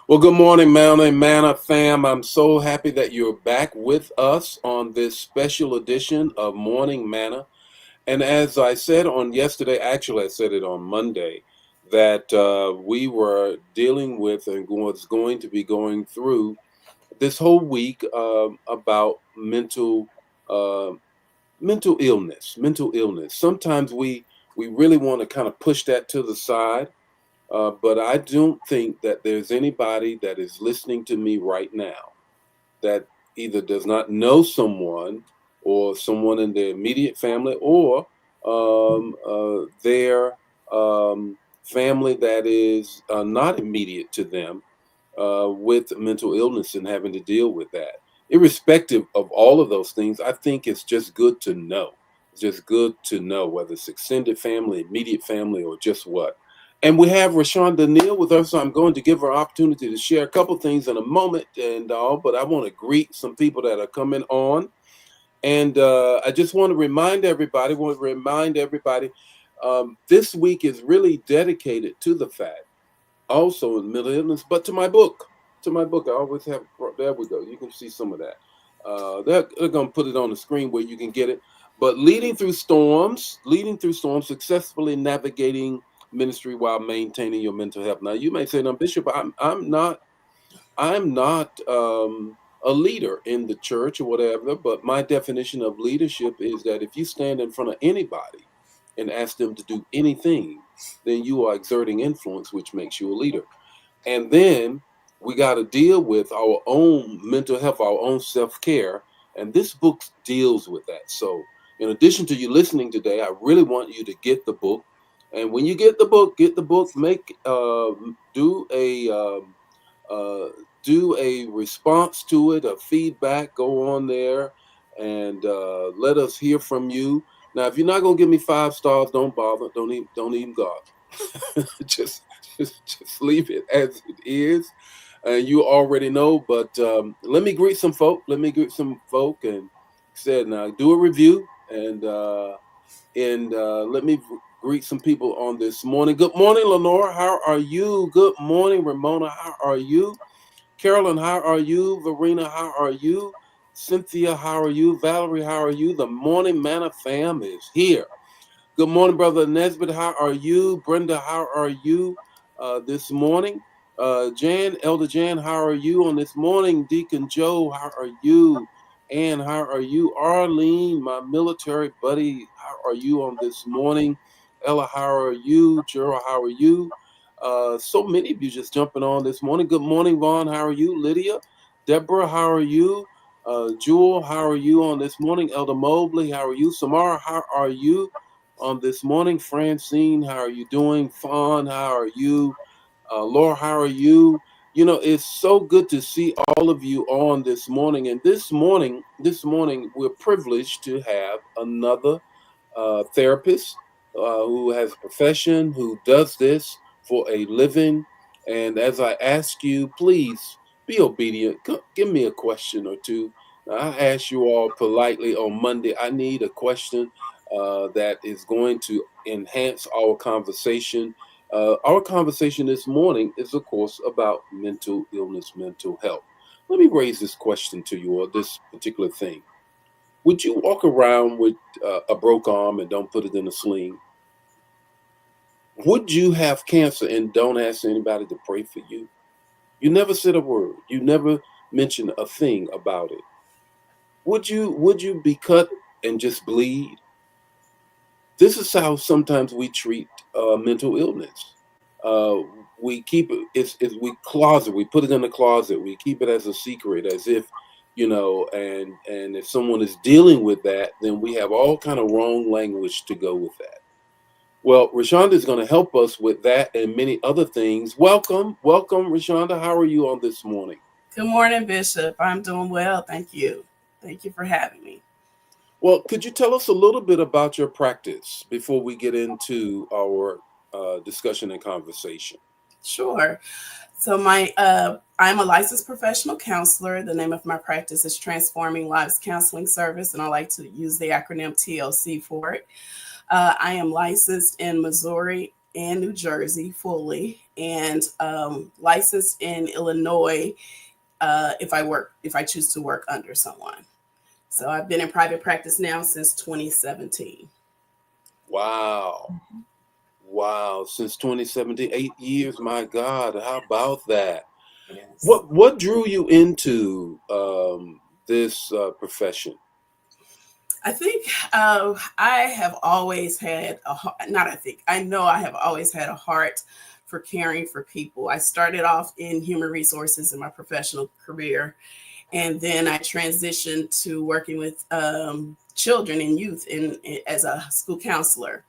Well, good morning, Manna fam. I'm so happy that you're back with us on this special edition of Morning Manna. And as I said on yesterday, actually, I said it on Monday, that we were dealing with and was going to be going through this whole week about uh, mental illness. Mental illness. Sometimes we really want to kind of push that to the side, but I don't think that there's anybody that is listening to me right now that either does not know someone or someone in their immediate family or their family that is not immediate to them with mental illness and having to deal with that. Irrespective of all of those things, I think it's just good to know. It's just good to know whether it's extended family, immediate family, or just what. And we have Roshanda Neal with us, so I'm going to give her opportunity to share a couple things in a moment and all, but I want to greet some people that are coming on. And I just want to remind everybody, this week is really dedicated to the fact also in mental illness, but to my book. To my book. I always have, there we go. You can see some of that. They're going to put it on the screen where you can get it. But leading through storms, successfully navigating ministry while maintaining your mental health. Now, you may say, "No, Bishop, I'm not a leader in the church or whatever." But my definition of leadership is that if you stand in front of anybody and ask them to do anything, then you are exerting influence, which makes you a leader. And then we got to deal with our own mental health, our own self care. And this book deals with that. So, in addition to you listening today, I really want you to get the book. And when you get the book, make do a uh, do a response to it, a feedback. Go on there and let us hear from you. Now, if you're not gonna give me 5 stars, don't bother. Don't even bother. Just leave it as it is. You already know, but let me greet some folk. Let me greet some folk, and said now do a review and let me greet some people on this morning. Good morning, Lenore. How are you? Good morning, Ramona. How are you? Carolyn, how are you? Verena, how are you? Cynthia, how are you? Valerie, how are you? The Morning Manna fam is here. Good morning, Brother Nesbitt. How are you? Brenda, how are you this morning? Elder Jan, how are you on this morning? Deacon Joe, how are you? Ann, how are you? Arlene, my military buddy, how are you on this morning? Ella, how are you? Gerald, how are you? So many of you just jumping on this morning. Good morning, Vaughn. How are you? Lydia, Deborah, how are you? Jewel, how are you on this morning? Elder Mobley, how are you? Samara, how are you? On this morning. Francine, how are you doing? Fawn, how are you? Laura, how are you? You know, it's so good to see all of you on this morning. And this morning, we're privileged to have another therapist who has a profession, who does this for a living. And as I ask you, please be obedient. Give me a question or two. I asked you all politely on Monday, I need a question that is going to enhance our conversation. Our conversation this morning is, of course, about mental illness, mental health. Let me raise this question to you, or this particular thing. Would you walk around with a broke arm and don't put it in a sling? Would you have cancer and don't ask anybody to pray for you? You never said a word. You never mentioned a thing about it. Would you be cut and just bleed? This is how sometimes we treat mental illness. Uh, we keep it. We closet. We put it in the closet. We keep it as a secret, as if and if someone is dealing with that, then we have all kind of wrong language to go with that. Well, Rashonda is going to help us with that and many other things. Welcome, Rashonda. How are you on this morning? Good morning, Bishop. I'm doing well. Thank you. Thank you for having me. Well, could you tell us a little bit about your practice before we get into our discussion and conversation? Sure. I'm a licensed professional counselor. The name of my practice is Transforming Lives Counseling Service, and I like to use the acronym TLC for it. I am licensed in Missouri and New Jersey fully, and licensed in Illinois if I choose to work under someone. So I've been in private practice now since 2017. Wow. Wow. Since 2017, 8 years. My God. How about that? Yes. What drew you into this profession? I think I have always had not I think, I know I have always had a heart for caring for people. I started off in human resources in my professional career, and then I transitioned to working with children and youth as a school counselor.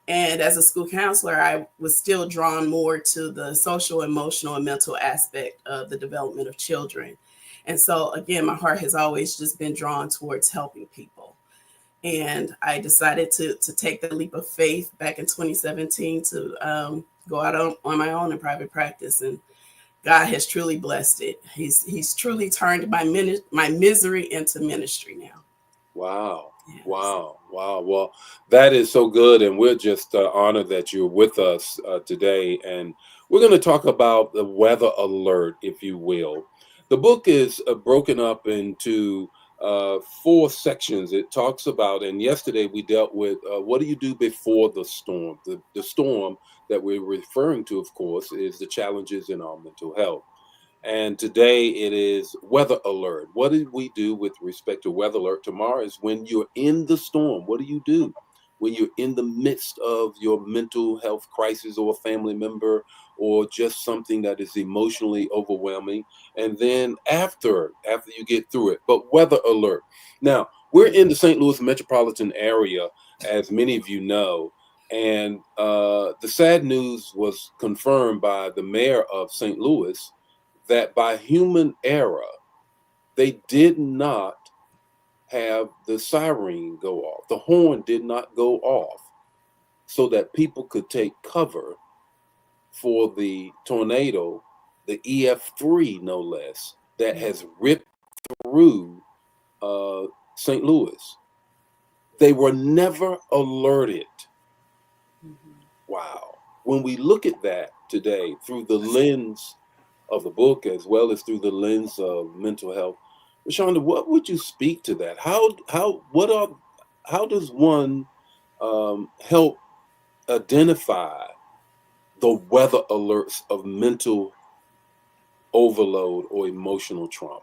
And as a school counselor, I was still drawn more to the social, emotional, and mental aspect of the development of children. And so, again, my heart has always just been drawn towards helping people. And I decided to take the leap of faith back in 2017 to go out on my own in private practice. And God has truly blessed it. He's truly turned my misery into ministry now. Wow. Yes. Wow. Wow. Well, that is so good. And we're just honored that you're with us today. And we're going to talk about the weather alert, if you will. The book is broken up into four sections. It talks about, and yesterday we dealt with what do you do before the storm? The storm that we're referring to, of course, is the challenges in our mental health. And today it is weather alert. What did we do with respect to weather alert? Tomorrow is when you're in the storm. What do you do when you're in the midst of your mental health crisis or a family member or just something that is emotionally overwhelming? And then after you get through it, but weather alert. Now, we're in the St. Louis metropolitan area, as many of you know. And the sad news was confirmed by the mayor of St. Louis that by human error, they did not have the siren go off. The horn did not go off so that people could take cover for the tornado, the EF3 no less, that has ripped through uh, St. Louis. They were never alerted. Wow. When we look at that today through the lens of the book as well as through the lens of mental health, Roshanda, what would you speak to that? How does one help identify the weather alerts of mental overload or emotional trauma?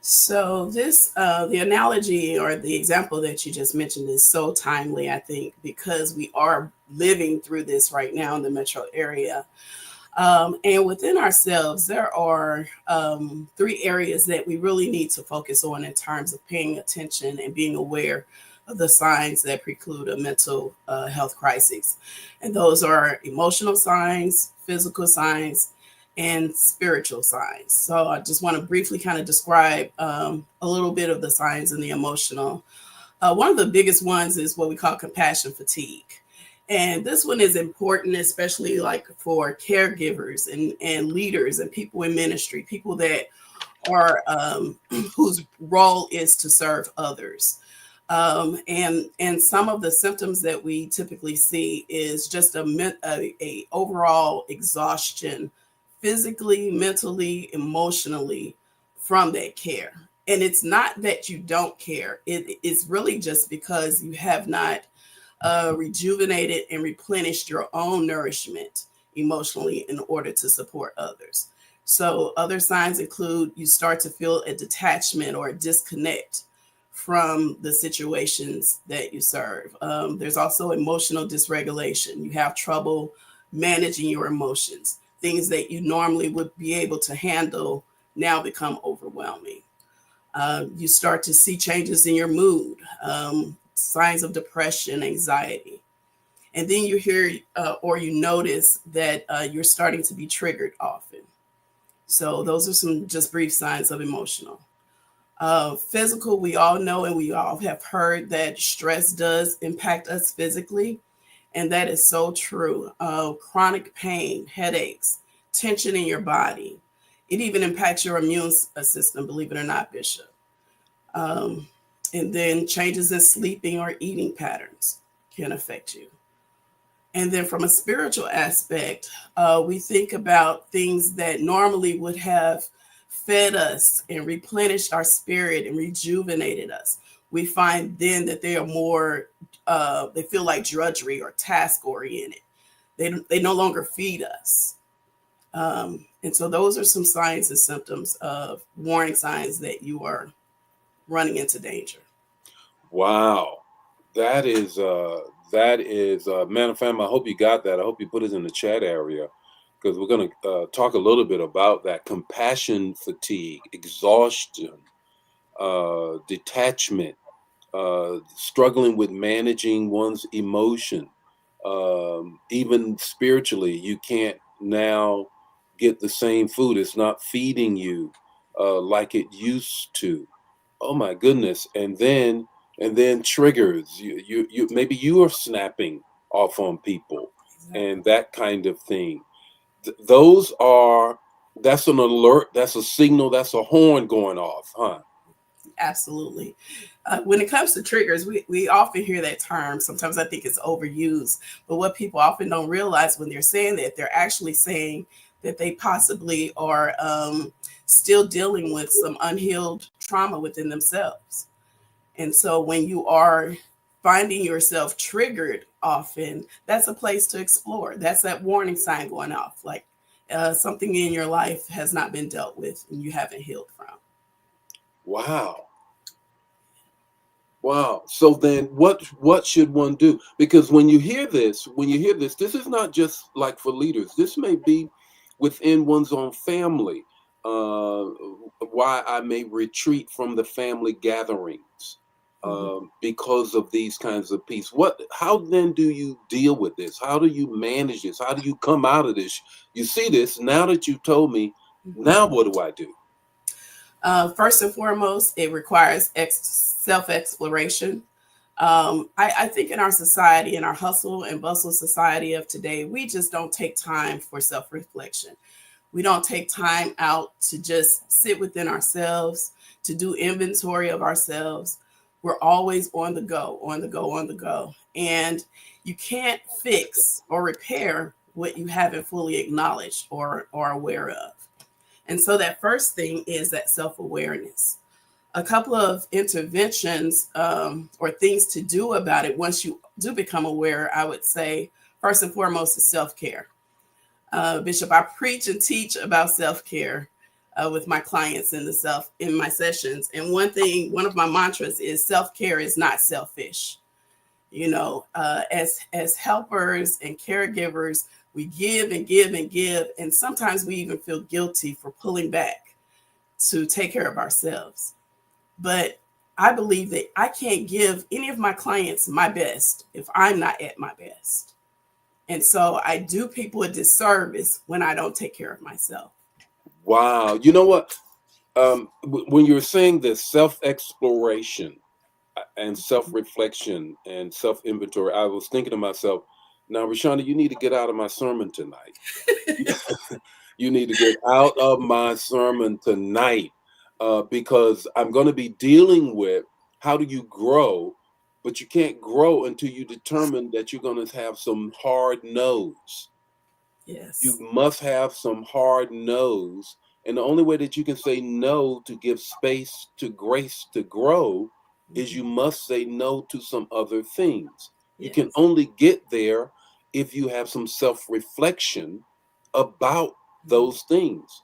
So this, the analogy or the example that you just mentioned is so timely, I think, because we are living through this right now in the metro area. And within ourselves, there are three areas that we really need to focus on in terms of paying attention and being aware of the signs that preclude a mental health crisis. And those are emotional signs, physical signs, and spiritual signs. So I just want to briefly kind of describe a little bit of the signs and the emotional. One of the biggest ones is what we call compassion fatigue. And this one is important, especially like for caregivers and leaders and people in ministry, people that are whose role is to serve others. And some of the symptoms that we typically see is just a overall exhaustion, physically, mentally, emotionally, from that care. And it's not that you don't care; it's really just because you have not rejuvenated and replenished your own nourishment emotionally in order to support others. So, other signs include you start to feel a detachment or a disconnect from the situations that you serve. There's also emotional dysregulation. You have trouble managing your emotions. Things that you normally would be able to handle now become overwhelming. You start to see changes in your mood, signs of depression, anxiety. And then you hear or you notice that you're starting to be triggered often. So, those are some just brief signs of emotional. Physical, we all know and we all have heard that stress does impact us physically. And that is so true. Chronic pain, headaches, tension in your body. It even impacts your immune system, believe it or not, Bishop. Um, and then changes in sleeping or eating patterns can affect you. And then from a spiritual aspect, we think about things that normally would have fed us and replenished our spirit and rejuvenated us. We find then that they are more, they feel like drudgery or task oriented. They no longer feed us. And so those are some signs and symptoms of warning signs that you are running into danger. Wow. That is man of fam, I hope you got that. I hope you put it in the chat area because we're going to talk a little bit about that compassion fatigue, exhaustion, detachment, struggling with managing one's emotion. Even spiritually, you can't now get the same food. It's not feeding you like it used to. Oh my goodness! And then triggers. You maybe you are snapping off on people and Exactly. that kind of thing. Those are that's an alert. That's a signal. That's a horn going off, huh? Absolutely. When it comes to triggers, we often hear that term. Sometimes I think it's overused. But what people often don't realize when they're saying that, they're actually saying that they possibly are still dealing with some unhealed trauma within themselves. And so when you are finding yourself triggered often, that's a place to explore. That's that warning sign going off. Like something in your life has not been dealt with and you haven't healed from. Wow. Wow. So then what should one do? Because when you hear this is not just like for leaders. This may be within one's own family. Uh, why I may retreat from the family gatherings Mhm. because of these kinds of peace. How then do you deal with this? How do you manage this? How do you come out of this? You see this now that you told me, Mhm. now what do I do? First and foremost, it requires self exploration. I think in our society, in our hustle and bustle society of today, we just don't take time for self reflection. We don't take time out to just sit within ourselves, to do inventory of ourselves. We're always on the go, on the go, on the go. And you can't fix or repair what you haven't fully acknowledged or aware of. And so that first thing is that self awareness. A couple of interventions or things to do about it once you do become aware, I would say, first and foremost, is self care. Bishop, I preach and teach about self care with my clients in my sessions. And one of my mantras is self care is not selfish. You know, as helpers and caregivers, we give and give and give, and sometimes we even feel guilty for pulling back to take care of ourselves. But I believe that I can't give any of my clients my best if I'm not at my best. And so I do people a disservice when I don't take care of myself. Wow. You know what? When you're saying this self exploration and self reflection and self inventory, I was thinking to myself, now, Roshanda, you need to get out of my sermon tonight. You need to get out of my sermon tonight because I'm going to be dealing with how do you grow, but you can't grow until you determine that you're going to have some hard no's. You Yes. must have some hard no's. And the only way that you can say no to give space to grace to grow is Mhm. you must say no to some other things. You can Yes. only get there if you have some self reflection about Mhm. those things.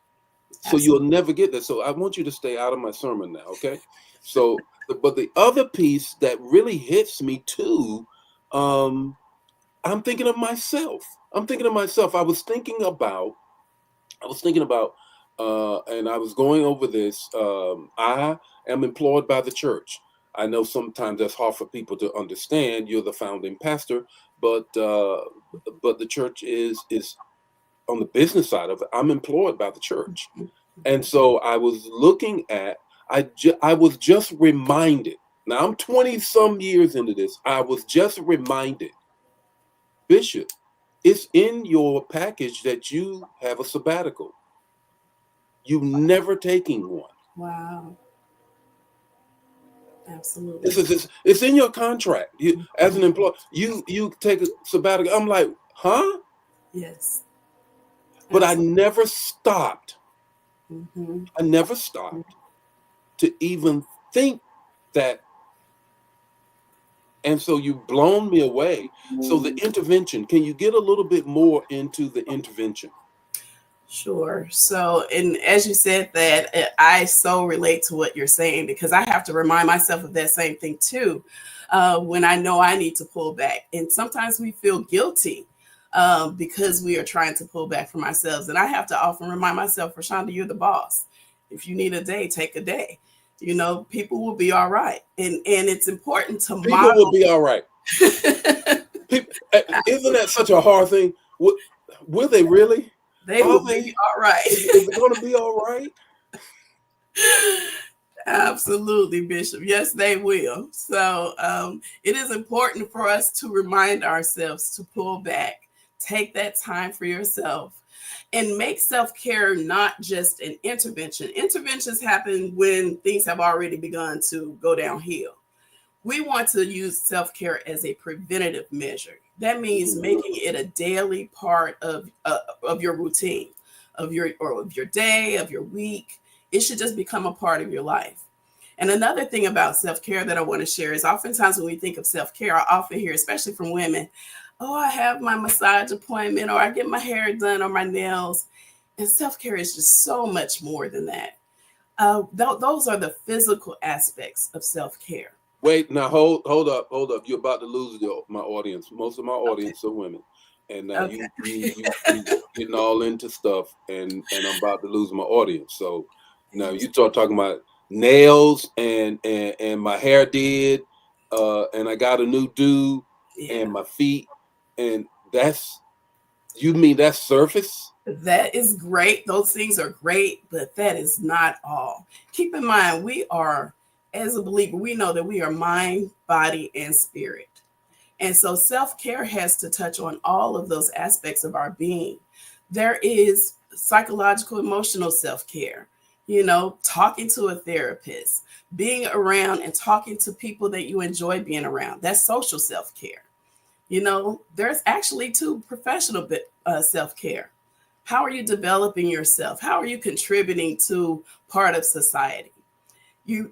So you'll Absolutely. never get there. So I want you to stay out of my sermon now, okay? So, but the other piece that really hits me too, um, I'm thinking of myself. I'm thinking of myself. I was thinking about, and I was going over this. I am employed by the church. I know sometimes that's hard for people to understand. You're the founding pastor, but the church is on the business side of it. I'm employed by the church, and so I was looking at. I was just reminded. Now I'm 20 some years into this. I was just reminded, Bishop, it's in your package that you have a sabbatical. You've never taken one. Wow. Absolutely. It's in your contract. You as an employee, you take a sabbatical. I'm like, huh? Yes, But I absolutely. never stopped. Hmm. I never stopped to even think that. And so you've blown me away. So the intervention, can you get a little bit more into the intervention? Sure. So, and as you said that, I so relate to what you're saying because I have to remind myself of that same thing too, when I know I need to pull back. And sometimes we feel guilty because we are trying to pull back from ourselves. And I have to often remind myself, Roshanda, you're the boss. If you need a day, take a day. You know, people will be all right. And it's important to People will model. be all right. People, isn't that such a hard thing? Will they really? They Are will be they? all right. Is it going to be all right? Absolutely, Bishop. Yes, they will. So it is important for us to remind ourselves to pull back, take that time for yourself, and make self care not just an intervention. Interventions happen when things have already begun to go downhill. We want to use self care as a preventative measure. That means making it a daily part of your routine, of your day, of your week. It should just become a part of your life. And another thing about self care that I want to share is oftentimes when we think of self care, I often hear, especially from women, oh, I have my massage appointment, or I get my hair done, or my nails. And self care is just so much more than that. Those are the physical aspects of self care. Wait, now hold up. You're about to lose my audience. Most of my Okay. audience are women, and now Okay. you getting all into stuff, and I'm about to lose my audience. So now you start talking about nails and my hair did, and I got a new do, Yeah. and my feet, and that's you mean that's surface? That is great. Those things are great, but that is not all. Keep in mind, we are, as a believer, we know that we are mind, body, and spirit. And so self care has to touch on all of those aspects of our being. There is psychological, emotional self care, you know, talking to a therapist, being around and talking to people that you enjoy being around. That's social self care. You know, there's actually two professional self care. How are you developing yourself? How are you contributing to part of society?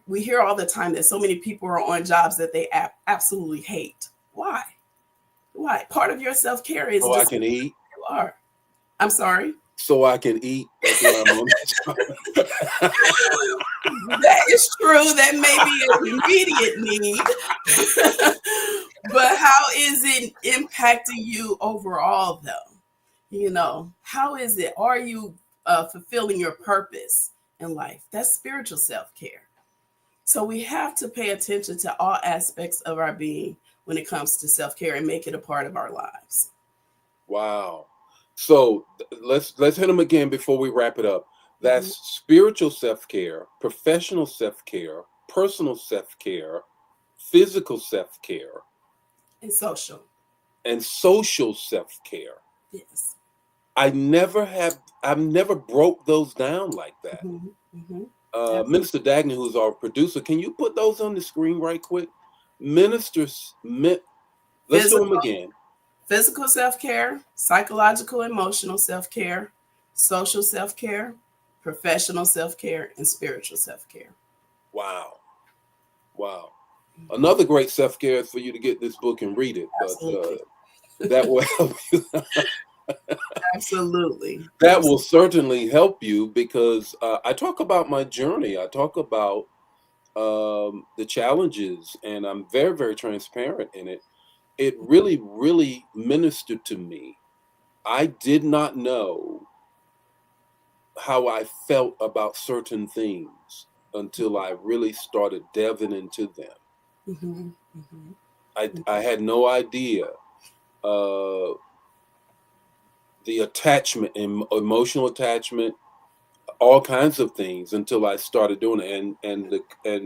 We hear all the time that so many people are on jobs that they absolutely hate. Why? Why? Part of your self care is So I discovering can eat. who you are. I'm sorry. So I can eat. That's why I'm on the job. That is true. That may be an immediate need. But how is it impacting you overall, though? You know, how is it? Are you fulfilling your purpose in life? That's spiritual self care. So we have to pay attention to all aspects of our being when it comes to self care and make it a part of our lives. Wow. So let's hit them again before we wrap it up. That's Mhm. spiritual self-care, professional self-care, personal self-care, physical self-care, And social. and social self-care. Yes. I've never broke those down like that. Hmm. Hmm. Minister Dagny, who's our producer, can you put those on the screen right quick? Ministers, let's do them Physical, again. physical self care, psychological, emotional self care, social self care, professional self care, and spiritual self care. Wow. Wow. Hmm. Another great self-care is for you to get this book and read it, but Absolutely. that will help you. Absolutely. That will Absolutely. certainly help you because I talk about my journey. I talk about the challenges, and I'm very, very transparent in it. It really, really ministered to me. I did not know how I felt about certain things until I really started delving into them. Hmm. Hmm. I had no idea uh, the attachment, emotional attachment, all kinds of things until I started doing it. And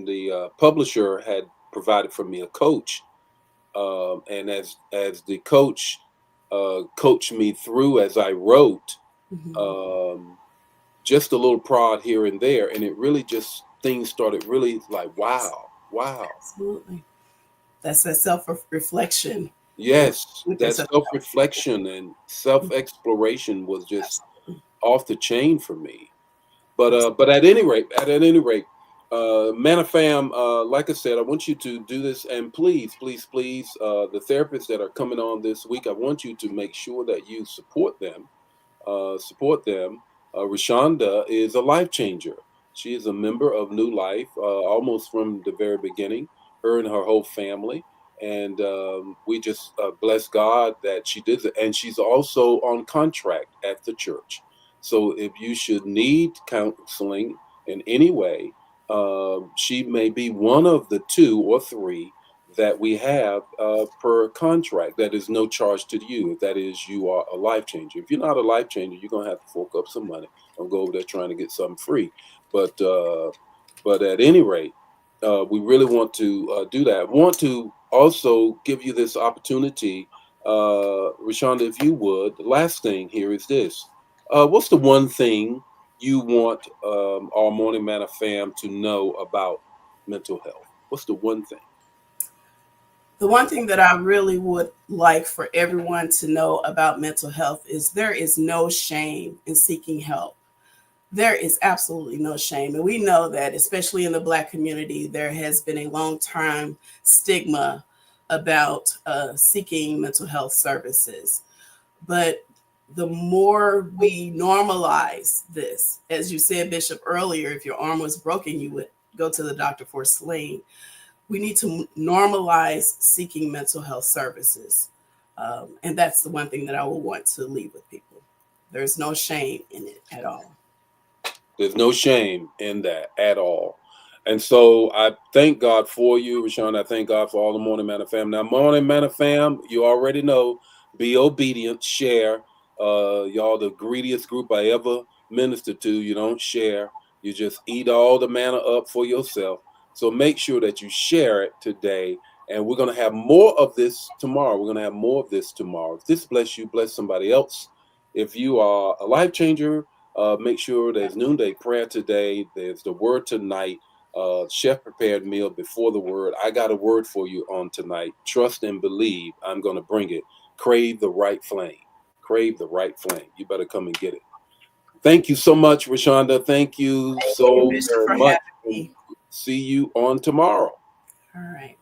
the publisher had provided for me a coach, and as the coach coached me through as I wrote, Hmm. um, just a little prod here and there, and it really just things started really like wow. Wow. Absolutely. That's that self reflection and Yes, with that yourself. self-reflection and self-exploration was just Absolutely. off the chain for me. Absolutely. But at any rate, Manna fam, like I said, I want you to do this, and please, please, please, the therapists that are coming on this week, I want you to make sure that you support them. Roshanda is a life changer. She is a member of New Life, almost from the very beginning. Her and her whole family, and we just bless God that she did it. And she's also on contract at the church. So if you should need counseling in any way, she may be one of the two or three that we have per contract. That is no charge to you. If that is, you are a life changer. If you're not a life changer, you're gonna have to fork up some money. Don't go over there trying to get something free. But uh, but at any rate, we really want to do that. Want to also give you this opportunity, Rashonda, if you would. The last thing here is this: what's the one thing you want our Morning Manna fam to know about mental health? What's the one thing? The one thing that I really would like for everyone to know about mental health is there is no shame in seeking help. There is absolutely no shame. And we know that, especially in the Black community, there has been a long time stigma about seeking mental health services. But the more we normalize this, as you said, Bishop, earlier, if your arm was broken, you would go to the doctor for a sling. We need to normalize seeking mental health services. And that's the one thing that I will want to leave with people. There's no shame in it at all. There's no shame in that at all. And so I thank God for you, Rashawn. I thank God for all the Morning Manna fam. Now, Morning Manna fam, you already know, be obedient, share. Y'all the greediest group I ever ministered to. You don't share. You just eat all the manna up for yourself. So make sure that you share it today. And we're going to have more of this tomorrow. We're going to have more of this tomorrow. If this bless you, bless somebody else. If you are a life changer, make sure there's noonday prayer today. There's the word tonight. Chef prepared meal before the word. I got a word for you on tonight. Trust and believe. I'm going to bring it. Crave the right flame. Crave the right flame. You better come and get it. Thank you so much, Rashonda. Thank you Thank you, so Bishop, very for much. having me. See you on tomorrow. All right.